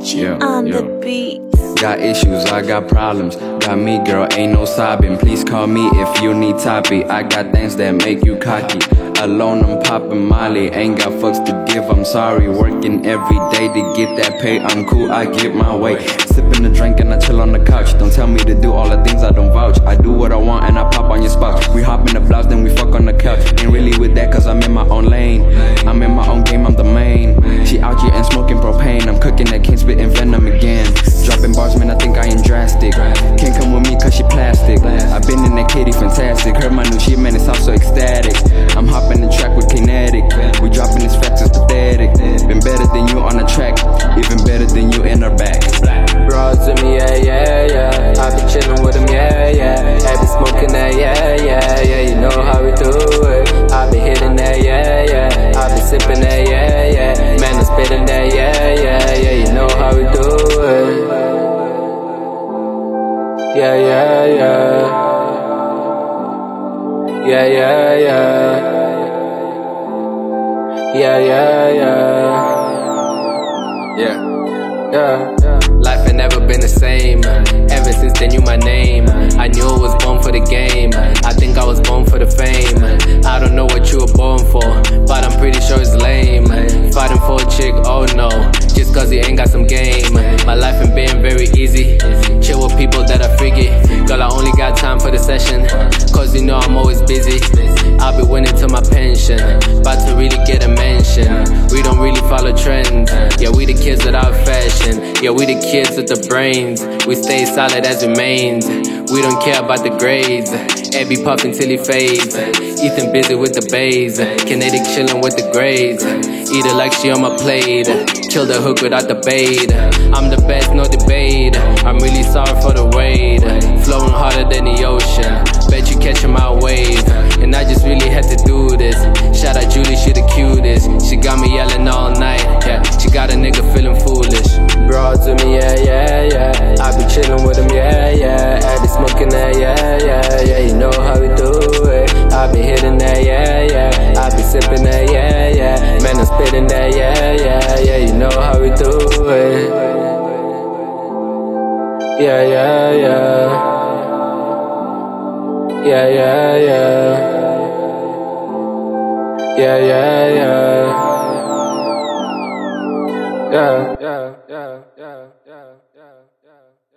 G on the beat. Got issues, I got problems. Got me, girl, ain't no sobbing. Please call me if you need toppy. I got things that make you cocky. Alone, I'm popping Molly. Ain't got fucks to give, I'm sorry. Working every day to get that pay. I'm cool, I get my way. Sipping the drink and I chill on the couch. Don't tell me to do all the things I don't vouch. I do what I want and I pop on your spot. We hop in the blouse, then we fuck on the couch. Ain't really with that cause I'm in my own lane. I'm in my own game, I'm the main. She out here and smoking propane. I'm cooking that king, spitting venom again. Dropping bars, man, I think I am drastic. Can't come with me cause she plastic. I've been in that kitty, fantastic. Heard my new shit, man, it sounds so ecstatic. I'm hopping the track with kinetic. We dropping this facts, it's pathetic. Been better than you on the track, even better than you in her back. Bros to me, yeah, yeah, yeah. I be chillin' with them, yeah, yeah. I be smoking that, yeah, yeah, yeah. You know how we do it. I be hitting that, yeah, yeah. I be sipping that, yeah, yeah. Man, I'm spitting that, yeah, yeah, yeah. You know how we do it. Yeah, yeah, yeah. Yeah, yeah, yeah. Yeah, yeah, yeah. Yeah, yeah. Life ain't never been the same. Ever since they knew my name, I knew I was born for the game. I think I was born for the fame. I don't know what you were born for, but I'm pretty sure it's lame. Fighting for a chick, oh no, just cause he ain't got some game. My life ain't been very easy. Chill with people that are freaky. Girl, I only got time for the session, cause you know I'm always busy. I'll be winning to my pension, about to really get a mention. We don't really follow trends. Yeah, we the kids without fashion. Yeah, we the kids with the brains. We stay solid as remains. We don't care about the grades. Ed be puffin' till he fades. Ethan busy with the bays. Kinetic chillin' with the grades. Eat it like she on my plate. Kill the hook without the bait. I'm the best, no debate. I'm really sorry for the wait. Flowing harder than the ocean. Bet you catching my wave. And I just really had to do this. Shout out Julie, she the cutest. She got me yelling all night. Yeah, she got a nigga feeling foolish. Bro to me, yeah, yeah, yeah. I be chillin' with him, yeah, yeah. I be smoking that, yeah, yeah, yeah. You know how we do it. I be hitting that, yeah, yeah. I be sipping that, yeah, yeah. Man, I'm spitting that, yeah, yeah, yeah. You know how we do it. Yeah, yeah, yeah. Yeah, yeah, yeah. Yeah, yeah, yeah. Yeah, yeah, yeah, yeah, yeah, yeah, yeah.